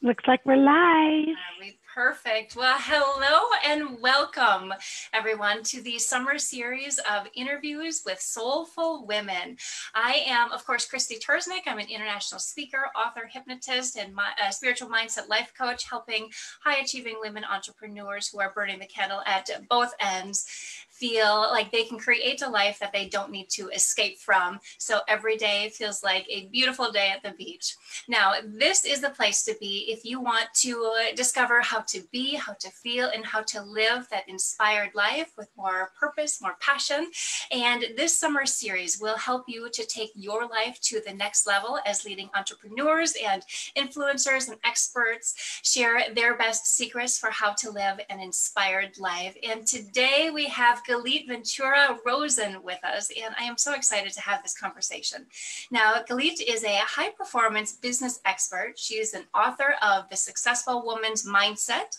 Looks like we're live. Are we perfect? Well, hello and welcome everyone to the summer series of interviews with Soulful Women. I am, of course, Krysti Turznik. I'm an international speaker, author, hypnotist, and spiritual mindset life coach, helping high-achieving women entrepreneurs who are burning the candle at both ends feel like they can create a life that they don't need to escape from. So every day feels like a beautiful day at the beach. Now, this is the place to be if you want to discover how to be, how to feel, and how to live that inspired life with more purpose, more passion. And this summer series will help you to take your life to the next level as leading entrepreneurs and influencers and experts share their best secrets for how to live an inspired life. And today we have Gait Ventura-Rozen with us, and I am so excited to have this conversation. Now, Galit is a high-performance business expert. She is an author of The Successful Woman's Mindset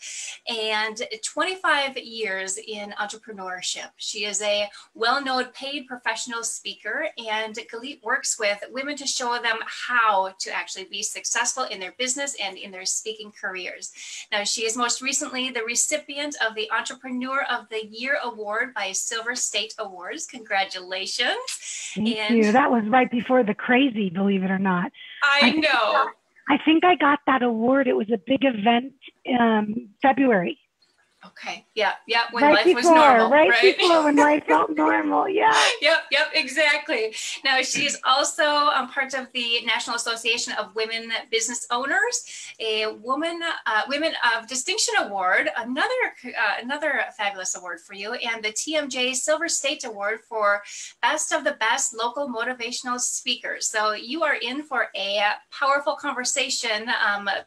and 25 years in entrepreneurship. She is a well-known paid professional speaker, and Galit works with women to show them how to actually be successful in their business and in their speaking careers. Now, she is most recently the recipient of the Entrepreneur of the Year Award by Silver State Awards. Congratulations. Thank you. That was right before the crazy, believe it or not. I know. I think I got that award. It was a big event in February. Okay. Yeah. When life was normal. Right before when life felt normal. Yeah. Yep. Exactly. Now, she's also part of the National Association of Women Business Owners, a Women of Distinction Award, another fabulous award for you, and the TMJ Silver State Award for Best of the Best Local Motivational Speakers. So you are in for a powerful conversation,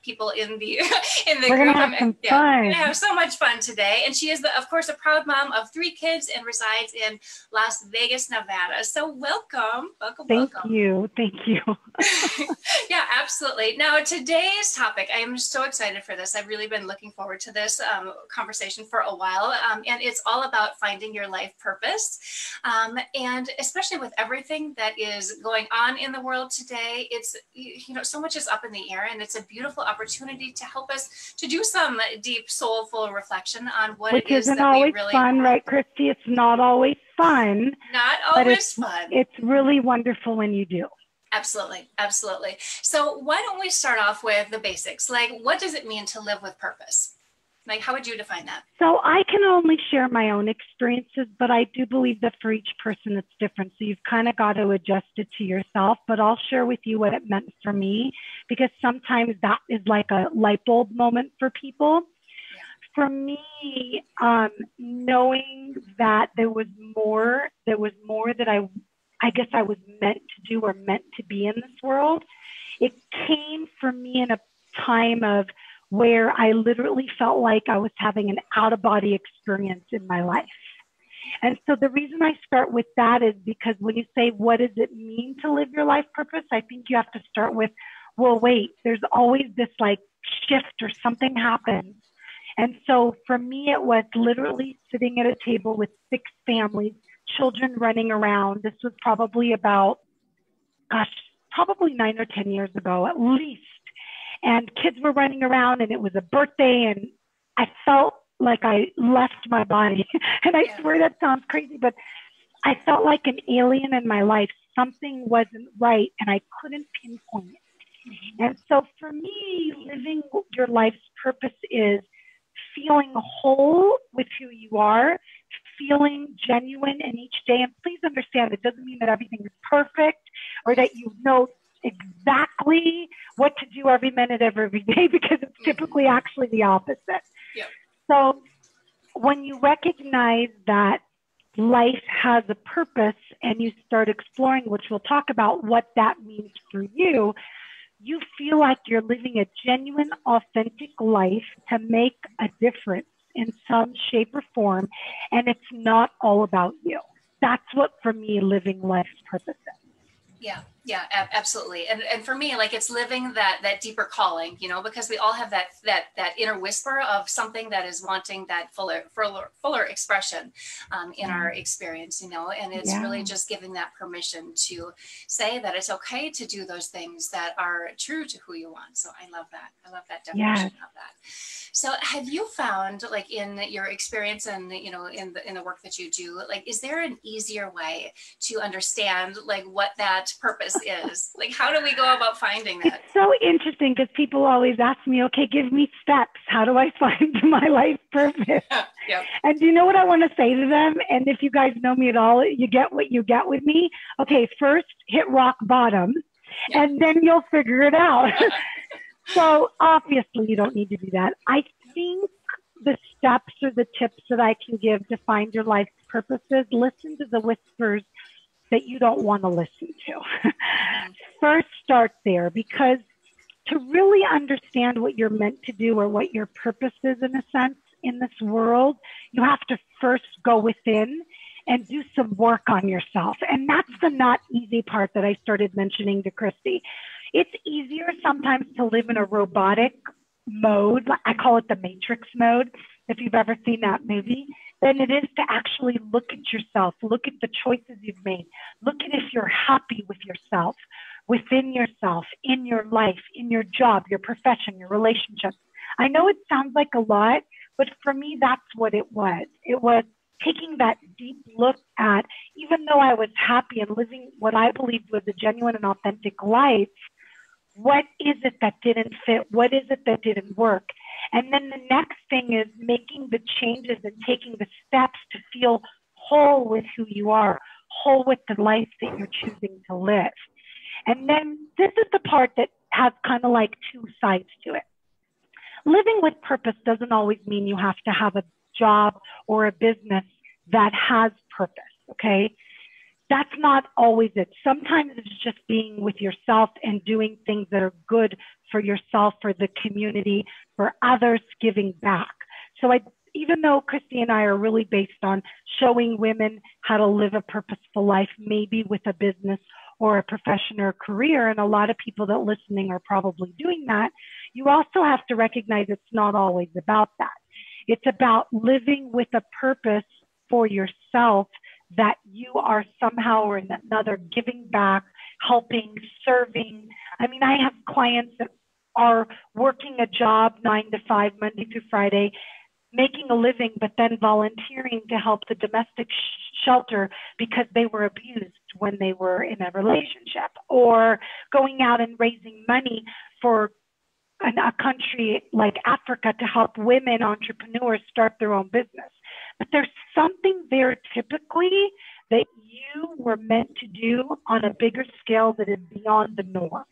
people in the We're group. Gonna have some fun. We're gonna have so much fun today. And she is, of course, a proud mom of 3 kids and resides in Las Vegas, Nevada. So welcome. Thank you. Yeah, absolutely. Now, today's topic, I am so excited for this. I've really been looking forward to this conversation for a while. And it's all about finding your life purpose. And especially with everything that is going on in the world today, it's, so much is up in the air, and it's a beautiful opportunity to help us to do some deep, soulful reflection on what Which it is isn't that always we really fun, right, Krysti? It's not always fun. Not always fun. It's really wonderful when you do. Absolutely. So why don't we start off with the basics? Like, what does it mean to live with purpose? Like, how would you define that? So I can only share my own experiences, but I do believe that for each person it's different. So you've kind of got to adjust it to yourself, but I'll share with you what it meant for me, because sometimes that is like a light bulb moment for people. For me, knowing that there was more that I guess I was meant to do or meant to be in this world, it came for me in a time of where I literally felt like I was having an out-of-body experience in my life. And so the reason I start with that is because when you say, what does it mean to live your life purpose? I think you have to start with, well, wait, there's always this like shift or something happens. And so for me, it was literally sitting at a table with 6 families, children running around. This was probably about, probably 9 or 10 years ago at least. And kids were running around, and it was a birthday, and I felt like I left my body. And I swear that sounds crazy, but I felt like an alien in my life. Something wasn't right, and I couldn't pinpoint it. And so for me, living your life's purpose is feeling whole with who you are, feeling genuine in each day. And please understand, it doesn't mean that everything is perfect or that you know exactly what to do every minute of every day, because it's typically actually the opposite. Yep. So when you recognize that life has a purpose and you start exploring, which we'll talk about what that means for you, you feel like you're living a genuine, authentic life to make a difference in some shape or form, and it's not all about you. That's what, for me, living life's purpose is. Yeah, absolutely. And for me, like, it's living that deeper calling, because we all have that inner whisper of something that is wanting that fuller expression in our experience, and it's really just giving that permission to say that it's okay to do those things that are true to who you want. So I love that. I love that definition of that. So have you found, like, in your experience and, in the work that you do, like, is there an easier way to understand, like, what that purpose is? Like, how do we go about finding that? It's so interesting because people always ask me, okay, give me steps. How do I find my life purpose? Yep. And do you know what I want to say to them? And if you guys know me at all, you get what you get with me. Okay, first hit rock bottom, and then you'll figure it out. So obviously you don't need to do that. I think the steps or the tips that I can give to find your life's purposes, listen to the whispers that you don't want to listen to. First, start there, because to really understand what you're meant to do or what your purpose is, in a sense, in this world, you have to first go within and do some work on yourself. And that's the not easy part that I started mentioning to Krysti. It's easier sometimes to live in a robotic mode. I call it the Matrix mode, if you've ever seen that movie, than it is to actually look at yourself, look at the choices you've made, look at if you're happy with yourself, within yourself, in your life, in your job, your profession, your relationships. I know it sounds like a lot, but for me, that's what it was. It was taking that deep look at, even though I was happy and living what I believed was a genuine and authentic life, what is it that didn't fit? What is it that didn't work? And then the next thing is making the changes and taking the steps to feel whole with who you are, whole with the life that you're choosing to live. And then this is the part that has kind of like two sides to it. Living with purpose doesn't always mean you have to have a job or a business that has purpose, okay? That's not always it. Sometimes it's just being with yourself and doing things that are good for yourself, for the community, for others, giving back. So even though Krysti and I are really based on showing women how to live a purposeful life, maybe with a business or a profession or a career, and a lot of people that listening are probably doing that, you also have to recognize it's not always about that. It's about living with a purpose for yourself, that you are somehow or another giving back, helping, serving. I mean, I have clients that are working a job 9 to 5, Monday through Friday, making a living, but then volunteering to help the domestic shelter because they were abused when they were in a relationship, or going out and raising money for a country like Africa to help women entrepreneurs start their own business. But there's something there typically that you were meant to do on a bigger scale that is beyond the norm.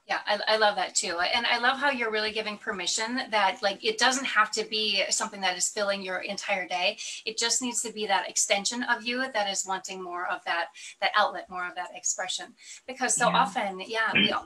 Yeah, I love that too. And I love how you're really giving permission that, like, it doesn't have to be something that is filling your entire day. It just needs to be that extension of you that is wanting more of that outlet, more of that expression. Because so often,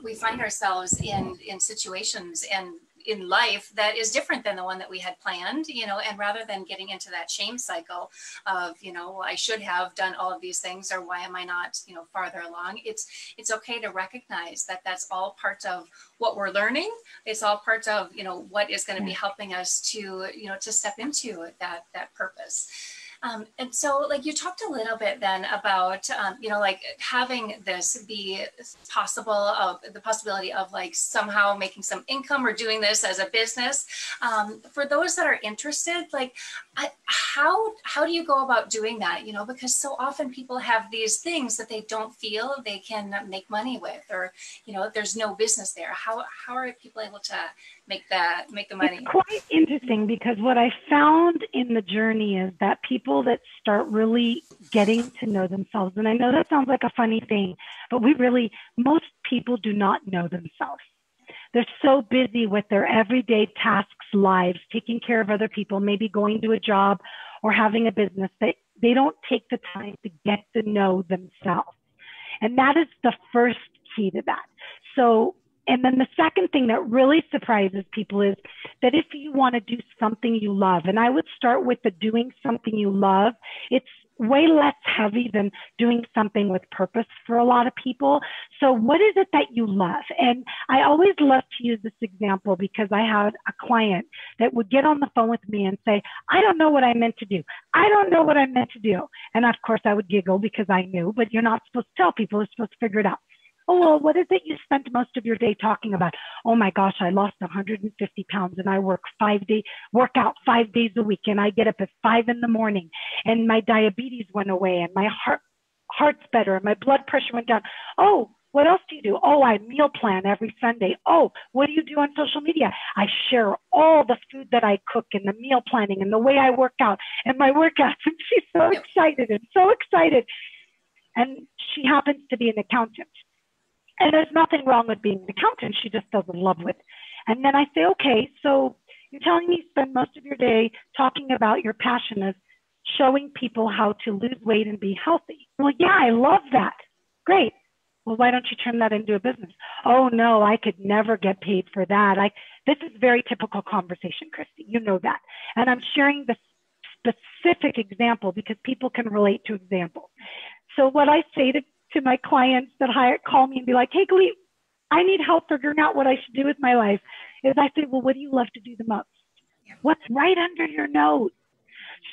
we find ourselves in situations and in life that is different than the one that we had planned, and rather than getting into that shame cycle of, I should have done all of these things, or why am I not, farther along? It's okay to recognize that that's all part of what we're learning. It's all part of, what is going to be helping us to, to step into that purpose. And so, like, you talked a little bit then about, like, having this be the possibility of, like, somehow making some income or doing this as a business. For those that are interested, like, how do you go about doing that? Because so often people have these things that they don't feel they can make money with, or, there's no business there. How are people able to make the money? It's quite interesting, because what I found in the journey is that people that start really getting to know themselves, and I know that sounds like a funny thing, but most people do not know themselves. They're so busy with their everyday tasks, lives, taking care of other people, maybe going to a job or having a business, that they don't take the time to get to know themselves. And that is the first key to that. And then the second thing that really surprises people is that if you want to do something you love, and I would start with the doing something you love, it's way less heavy than doing something with purpose for a lot of people. So what is it that you love? And I always love to use this example because I had a client that would get on the phone with me and say, I don't know what I meant to do. I don't know what I meant to do. And of course I would giggle because I knew, but you're not supposed to tell people, you're supposed to figure it out. Oh, well, what is it you spent most of your day talking about? Oh my gosh, I lost 150 pounds and I work out 5 days a week, and I get up at 5 a.m. and my diabetes went away and my heart's better and my blood pressure went down. Oh, what else do you do? Oh, I meal plan every Sunday. Oh, what do you do on social media? I share all the food that I cook and the meal planning and the way I work out and my workouts. And she's so excited and so excited. And she happens to be an accountant. And there's nothing wrong with being an accountant. She just doesn't love it. And then I say, okay, so you're telling me you spend most of your day talking about your passion as showing people how to lose weight and be healthy. Well, yeah, I love that. Great. Well, why don't you turn that into a business? Oh, no, I could never get paid for that. This is very typical conversation, Krysti. You know that. And I'm sharing the specific example because people can relate to examples. So what I say to my clients that call me and be like, hey, Galit, I need help figuring out what I should do with my life, is I say, well, what do you love to do the most? What's right under your nose?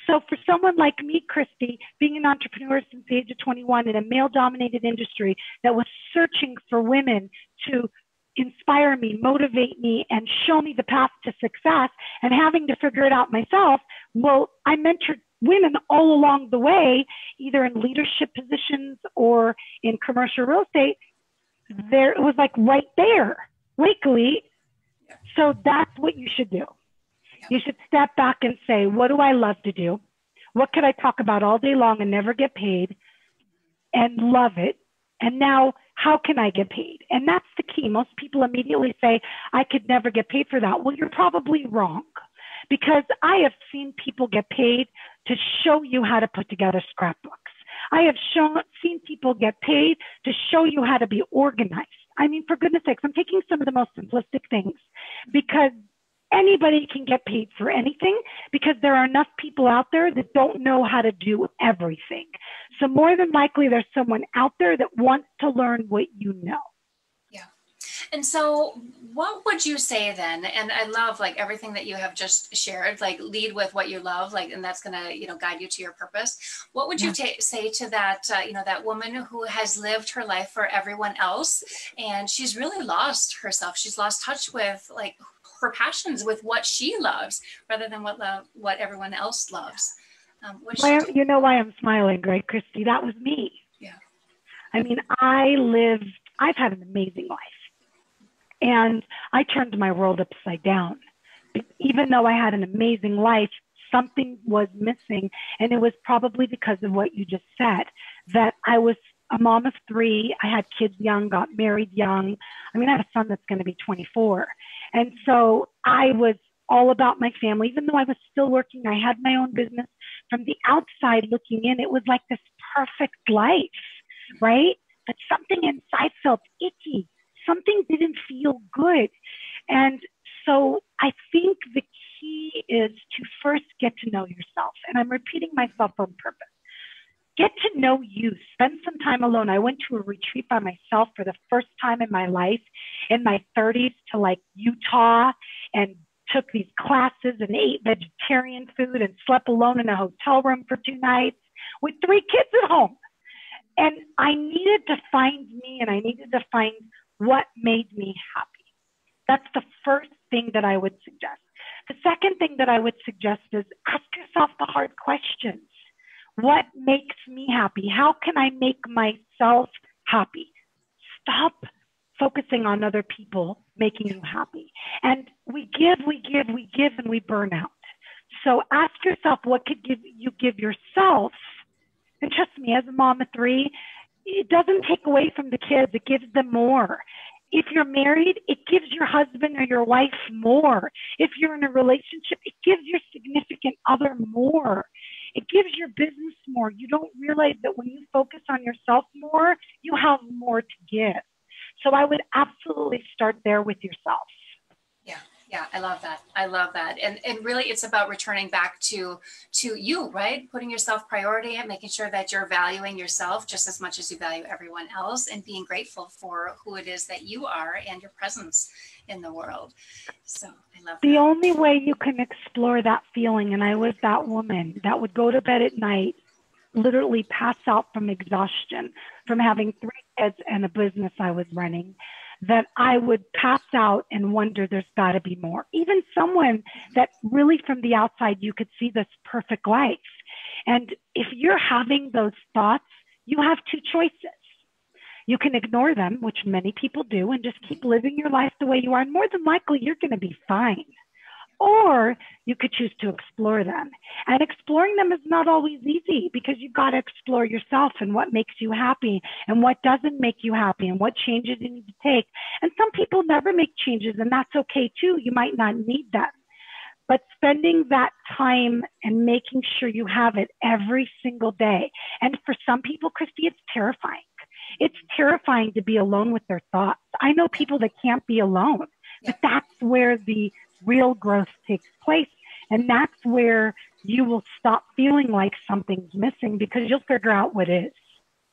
So for someone like me, Krysti, being an entrepreneur since the age of 21 in a male-dominated industry that was searching for women to inspire me, motivate me, and show me the path to success, and having to figure it out myself, well, I mentored women all along the way, either in leadership positions or in commercial real estate. There, it was like right there, weekly. So that's what you should do. You should step back and say, what do I love to do? What could I talk about all day long and never get paid and love it? And now, how can I get paid? And that's the key. Most people immediately say, I could never get paid for that. Well, you're probably wrong, because I have seen people get paid to show you how to put together scrapbooks. I have seen people get paid to show you how to be organized. I mean, for goodness sakes, I'm taking some of the most simplistic things because anybody can get paid for anything, because there are enough people out there that don't know how to do everything. So more than likely, there's someone out there that wants to learn what you know. Yeah. And so what would you say then? And I love like everything that you have just shared, like lead with what you love, like, and that's going to, guide you to your purpose. What would you say to that, that woman who has lived her life for everyone else, and she's really lost herself. She's lost touch with like her passions, with what she loves rather than what everyone else loves. You know why I'm smiling, right, Krysti? That was me. Yeah. I mean, I've had an amazing life. And I turned my world upside down. Even though I had an amazing life, something was missing. And it was probably because of what you just said, that I was a mom of 3. I had kids young, got married young. I mean, I have a son that's going to be 24. And so I was all about my family. Even though I was still working, I had my own business. From the outside looking in, it was like this perfect life, right? But something inside felt icky. Something didn't feel good. And so I think the key is to first get to know yourself. And I'm repeating myself on purpose. Get to know you. Spend some time alone. I went to a retreat by myself for the first time in my life in my 30s to like Utah, and took these classes and ate vegetarian food and slept alone in a hotel room for 2 nights with 3 kids at home. And I needed to find me, and I needed to find what made me happy. That's the first thing that I would suggest. The second thing that I would suggest is ask yourself the hard questions. What makes me happy? How can I make myself happy? Stop focusing on other people making you happy. And we give, and we burn out. So ask yourself, what could you give yourself? And trust me, as a mom of 3, it doesn't take away from the kids. It gives them more. If you're married, it gives your husband or your wife more. If you're in a relationship, it gives your significant other more. It gives your business more. You don't realize that when you focus on yourself more, you have more to give. So I would absolutely start there with yourself. Yeah. Yeah, I love that. I love that. And really it's about returning back to you, right? Putting yourself priority and making sure that you're valuing yourself just as much as you value everyone else, and being grateful for who it is that you are and your presence in the world. So I love The that. only way you can explore that feeling, and I was that woman that would go to bed at night, literally pass out from exhaustion, from having 3 kids and a business I was running, that I would pass out and wonder there's got to be more. Even someone that really from the outside, you could see this perfect life. And if you're having those thoughts, you have 2 choices. You can ignore them, which many people do, and just keep living your life the way you are. And more than likely, you're going to be fine. Or you could choose to explore them. And exploring them is not always easy, because you've got to explore yourself and what makes you happy and what doesn't make you happy and what changes you need to take. And some people never make changes, and that's okay too. You might not need them. But spending that time and making sure you have it every single day. And for some people, Krysti, it's terrifying. It's terrifying to be alone with their thoughts. I know people that can't be alone, but that's where the real growth takes place. And that's where you will stop feeling like something's missing, because you'll figure out what is.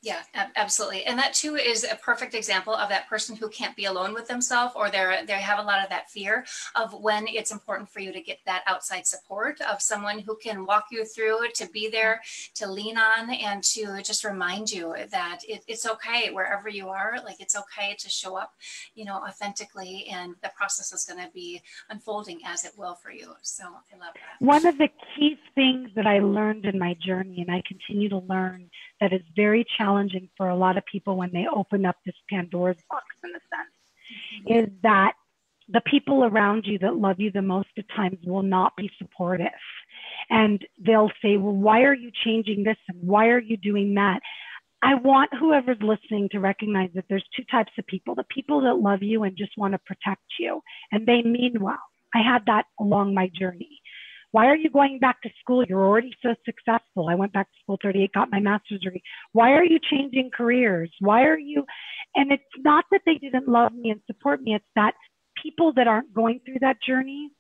Yeah, absolutely. And that too is a perfect example of that person who can't be alone with themselves, or they have a lot of that fear of when it's important for you to get that outside support of someone who can walk you through, to be there, to lean on, and to just remind you that it's okay wherever you are. Like, it's okay to show up, authentically, and the process is going to be unfolding as it will for you. So I love that. One of the key things that I learned in my journey, and I continue to learn, that is very challenging for a lot of people when they open up this Pandora's box, in a sense, is that the people around you that love you the most at times will not be supportive. And they'll say, well, why are you changing this? And why are you doing that? I want whoever's listening to recognize that there's 2 types of people: the people that love you and just want to protect you, and they mean well. I had that along my journey. Why are you going back to school? You're already so successful. I went back to school 38, got my master's degree. Why are you changing careers? Why are you? And it's not that they didn't love me and support me. It's that people that aren't going through that journey,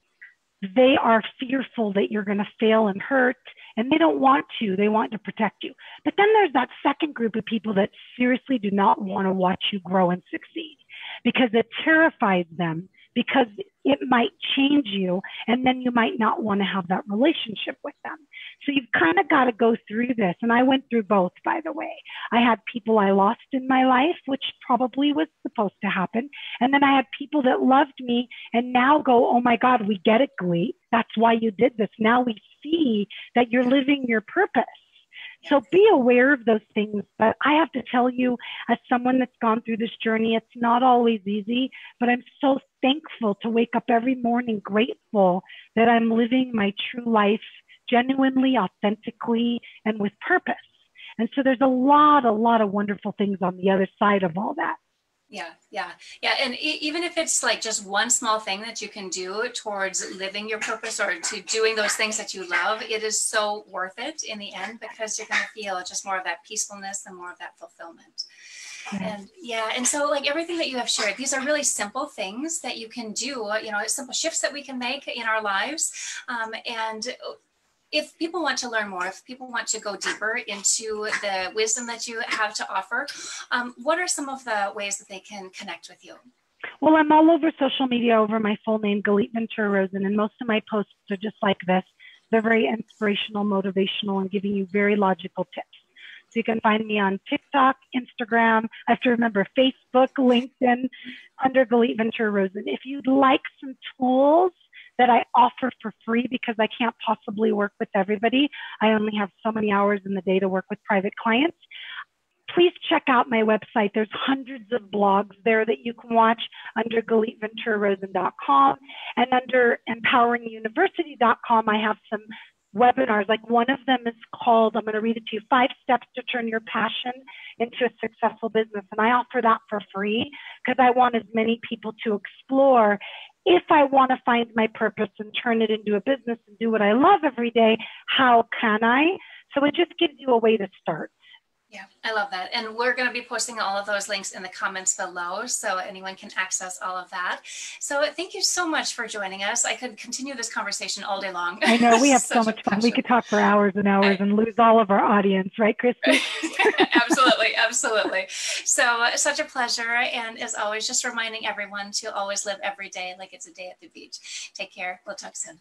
they are fearful that you're going to fail and hurt, and they don't want to. They want to protect you. But then there's that second group of people that seriously do not want to watch you grow and succeed, because it terrifies them, because it might change you, and then you might not want to have that relationship with them. So you've kind of got to go through this. And I went through both, by the way. I had people I lost in my life, which probably was supposed to happen. And then I had people that loved me and now go, oh my God, we get it, Galit. That's why you did this. Now we see that you're living your purpose. So be aware of those things. But I have to tell you, as someone that's gone through this journey, it's not always easy, but I'm so thankful to wake up every morning grateful that I'm living my true life genuinely, authentically, and with purpose. And so there's a lot of wonderful things on the other side of all that. Yeah. And even if it's like just one small thing that you can do towards living your purpose, or to doing those things that you love, it is so worth it in the end, because you're going to feel just more of that peacefulness and more of that fulfillment. And so like everything that you have shared, these are really simple things that you can do, simple shifts that we can make in our lives. And if people want to learn more, if people want to go deeper into the wisdom that you have to offer, what are some of the ways that they can connect with you? Well, I'm all over social media over my full name, Gait Ventura-Rozen, and most of my posts are just like this. They're very inspirational, motivational, and giving you very logical tips. So you can find me on TikTok, Instagram, I have to remember Facebook, LinkedIn, under Gait Ventura-Rozen. If you'd like some tools that I offer for free, because I can't possibly work with everybody, I only have so many hours in the day to work with private clients, please check out my website. There's hundreds of blogs there that you can watch under GaitVenturaRozen.com, and under EmpoweringUniversity.com, I have some webinars. Like one of them is called, I'm going to read it to you, 5 Steps to Turn Your Passion into a Successful Business. And I offer that for free because I want as many people to explore. If I want to find my purpose and turn it into a business and do what I love every day, how can I? So it just gives you a way to start. Yeah, I love that. And we're going to be posting all of those links in the comments below, so anyone can access all of that. So thank you so much for joining us. I could continue this conversation all day long. I know, we have so much fun. We could talk for hours and hours and lose all of our audience, right, Krysti? Absolutely, absolutely. So such a pleasure. And as always, just reminding everyone to always live every day like it's a day at the beach. Take care. We'll talk soon.